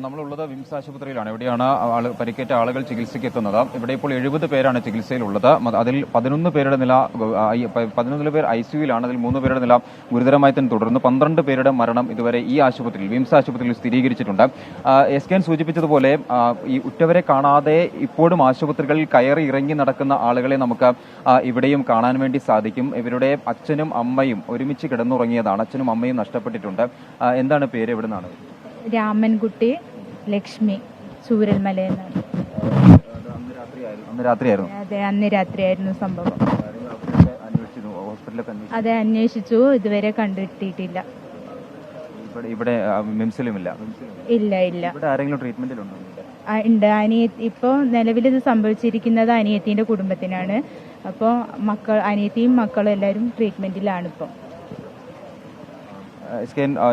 നമ്മളുള്ളത് വിംസ് ആശുപത്രിയിലാണ്. ഇവിടെയാണ് പരിക്കേറ്റ ആളുകൾ ചികിത്സയ്ക്ക് എത്തുന്നത്. ഇവിടെ ഇപ്പോൾ 70 പേരാണ് ചികിത്സയിലുള്ളത്. അതിൽ 11 പേരുടെ നില 11 പേർ ഐസിയുവിലാണ്. അതിൽ 3 പേരുടെ നില ഗുരുതരമായി തന്നെ തുടർന്ന് 12 പേരുടെ മരണം ഇതുവരെ ഈ ആശുപത്രിയിൽ വിംസ് ആശുപത്രിയിൽ സ്ഥിരീകരിച്ചിട്ടുണ്ട്. SKN സൂചിപ്പിച്ചതുപോലെ ഈ ഉറ്റവരെ കാണാതെ ഇപ്പോഴും ആശുപത്രികളിൽ കയറി ഇറങ്ങി നടക്കുന്ന ആളുകളെ നമുക്ക് ഇവിടെയും കാണാൻ വേണ്ടി സാധിക്കും. ഇവരുടെ അച്ഛനും അമ്മയും ഒരുമിച്ച് കിടന്നുറങ്ങിയതാണ്. അച്ഛനും അമ്മയും നഷ്ടപ്പെട്ടിട്ടുണ്ട്. എന്താണ് പേര്? എവിടെ നിന്നാണ്? രാമൻകുട്ടി ലക്ഷ്മി ചൂരൽമലയെന്നാണ്. അന്ന് രാത്രിയായിരുന്നു. അതെ, അന്ന് രാത്രിയായിരുന്നു സംഭവം. അതെ, അന്വേഷിച്ചു, ഇതുവരെ കണ്ടെത്തിയിട്ടില്ല. ഇവിടെ മിംസിലുമില്ല. ഇല്ല ഇല്ല. ആരെങ്കിലും ട്രീറ്റ്മെന്റിലുണ്ടോ? ഉണ്ട്. ഇപ്പോൾ നിലവിൽ ഇത് സംഭവിച്ചിരിക്കുന്നത് അനിയത്തിന്റെ കുടുംബത്തിനാണ്. അപ്പോൾ അനിയത്തിയും മക്കളും എല്ലാവരും ട്രീറ്റ്മെന്റിലാണ് ഇപ്പോൾ.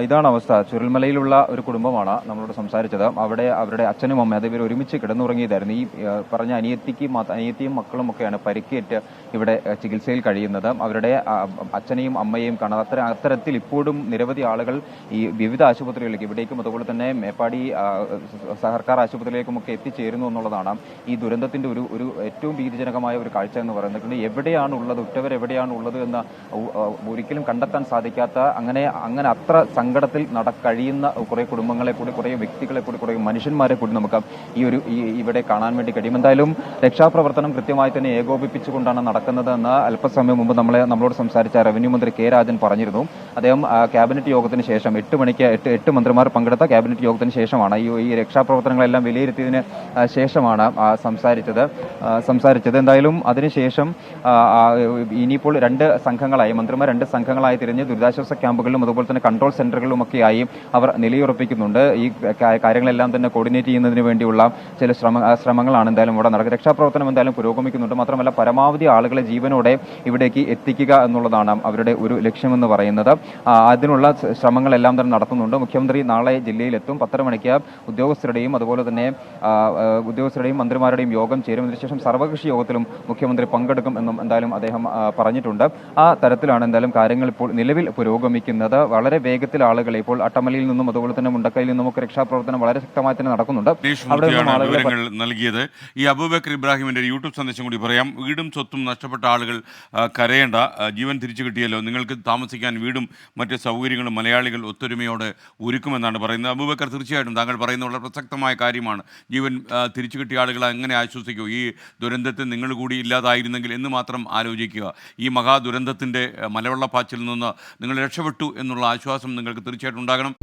ഇതാണ് അവസ്ഥ. ചുരൽമലയിലുള്ള ഒരു കുടുംബമാണ് നമ്മളോട് സംസാരിച്ചത്. അവിടെ അവരുടെ അച്ഛനും അമ്മയും അത് ഇവർ ഒരുമിച്ച് കിടന്നുറങ്ങിയതായിരുന്നു. ഈ പറഞ്ഞ അനിയത്തിയും മക്കളും ഒക്കെയാണ് പരിക്കേറ്റ് ഇവിടെ ചികിത്സയിൽ കഴിയുന്നത്. അവരുടെ അച്ഛനെയും അമ്മയെയും കാണാൻ അത്തരത്തിൽ ഇപ്പോഴും നിരവധി ആളുകൾ ഈ വിവിധ ആശുപത്രികളിലേക്ക്, ഇവിടേക്കും അതുപോലെ തന്നെ മേപ്പാടി സർക്കാർ ആശുപത്രിയിലേക്കുമൊക്കെ എത്തിച്ചേരുന്നു എന്നുള്ളതാണ് ഈ ദുരന്തത്തിന്റെ ഒരു ഏറ്റവും ഭീതിജനകമായ ഒരു കാഴ്ച എന്ന് പറയുന്നത്. എവിടെയാണ് ഉള്ളത്, ഉറ്റവർ എവിടെയാണ് ഉള്ളത് എന്ന് ഒരിക്കലും കണ്ടെത്താൻ സാധിക്കാത്ത അങ്ങനെ അത്ര സങ്കടത്തിൽ കഴിയുന്ന കുറേ കുടുംബങ്ങളെ കൂടി, കുറേ വ്യക്തികളെ കൂടി, കുറേ മനുഷ്യന്മാരെ കൂടി നമുക്ക് ഇവിടെ കാണാൻ വേണ്ടി കഴിയും. എന്തായാലും രക്ഷാപ്രവർത്തനം കൃത്യമായി തന്നെ ഏകോപിപ്പിച്ചുകൊണ്ടാണ് നടക്കുന്നതെന്ന് അല്പസമയം മുമ്പ് നമ്മളോട് സംസാരിച്ച റവന്യൂ മന്ത്രി കെ രാജൻ പറഞ്ഞിരുന്നു. അദ്ദേഹം ക്യാബിനറ്റ് യോഗത്തിന് ശേഷം 8 മണിക്ക് 8 മന്ത്രിമാർ പങ്കെടുത്ത ക്യാബിനറ്റ് യോഗത്തിന് ശേഷമാണ് ഈ രക്ഷാപ്രവർത്തനങ്ങളെല്ലാം വിലയിരുത്തിയതിന് ശേഷമാണ് സംസാരിച്ചത്. എന്തായാലും അതിനുശേഷം ഇനിയിപ്പോൾ മന്ത്രിമാർ 2 സംഘങ്ങളായി തിരിഞ്ഞ് ദുരിതാശ്വാസ ക്യാമ്പുകളിലും അതുപോലെ തന്നെ കൺട്രോൾ സെന്ററുകളുമൊക്കെയായി അവർ നിലയുറപ്പിക്കുന്നുണ്ട്. ഈ കാര്യങ്ങളെല്ലാം തന്നെ കോർഡിനേറ്റ് ചെയ്യുന്നതിന് വേണ്ടിയുള്ള ചില ശ്രമങ്ങളാണ് എന്തായാലും ഇവിടെ നടക്കുക. രക്ഷാപ്രവർത്തനം എന്തായാലും പുരോഗമിക്കുന്നുണ്ട്. മാത്രമല്ല പരമാവധി ആളുകളെ ജീവനോടെ ഇവിടേക്ക് എത്തിക്കുക എന്നുള്ളതാണ് അവരുടെ ഒരു ലക്ഷ്യമെന്ന് പറയുന്നത്. അതിനുള്ള ശ്രമങ്ങളെല്ലാം തന്നെ നടത്തുന്നുണ്ട്. മുഖ്യമന്ത്രി നാളെ ജില്ലയിലെത്തും. 10:30 മണിക്ക് ഉദ്യോഗസ്ഥരുടെയും അതുപോലെ തന്നെ മന്ത്രിമാരുടെയും യോഗം ചേരും. ഇതിനുശേഷം സർവകക്ഷി യോഗത്തിലും മുഖ്യമന്ത്രി പങ്കെടുക്കും എന്നും എന്തായാലും അദ്ദേഹം പറഞ്ഞിട്ടുണ്ട്. ആ തരത്തിലാണ് എന്തായാലും കാര്യങ്ങൾ ഇപ്പോൾ നിലവിൽ പുരോഗമിക്കുന്നത്. വളരെ വേഗത്തിൽ ആളുകളെ ഇപ്പോൾ അട്ടമലയിൽ നിന്നും അതുപോലെ തന്നെ മുണ്ടക്കയിൽ നിന്നുമൊക്കെ രക്ഷാപ്രവർത്തനം വളരെ ശക്തമായി തന്നെ നടക്കുന്നുണ്ട്. വിവരങ്ങൾ നൽകിയത്. ഈ അബൂബക്കർ ഇബ്രാഹിമിന്റെ യൂട്യൂബ് സന്ദേശം കൂടി പറയാം. വീടും സ്വത്തും നഷ്ടപ്പെട്ട ആളുകൾ കരയേണ്ട, ജീവൻ തിരിച്ചു കിട്ടിയല്ലോ, നിങ്ങൾക്ക് താമസിക്കാൻ വീടും മറ്റ് സൗകര്യങ്ങളും മലയാളികൾ ഒത്തൊരുമയോടെ ഒരുക്കുമെന്നാണ് പറയുന്നത്. അബൂബക്കർ, തീർച്ചയായിട്ടും താങ്കൾ പറയുന്ന വളരെ പ്രസക്തമായ കാര്യമാണ്. ജീവൻ തിരിച്ചു കിട്ടിയ ആളുകളെ എങ്ങനെ ആശ്വസിക്കൂ? ഈ ദുരന്തത്തിൽ നിങ്ങൾ കൂടി ഇല്ലാതായിരുന്നെങ്കിൽ എന്ന് മാത്രം ആലോചിക്കുക. ഈ മഹാദുരന്തത്തിൻ്റെ മലവെള്ളപ്പാച്ചിൽ നിന്ന് നിങ്ങൾ രക്ഷപ്പെട്ടു എന്നുള്ള ആശ്വാസം നിങ്ങൾക്ക് തീർച്ചയായിട്ടും ഉണ്ടാകണം.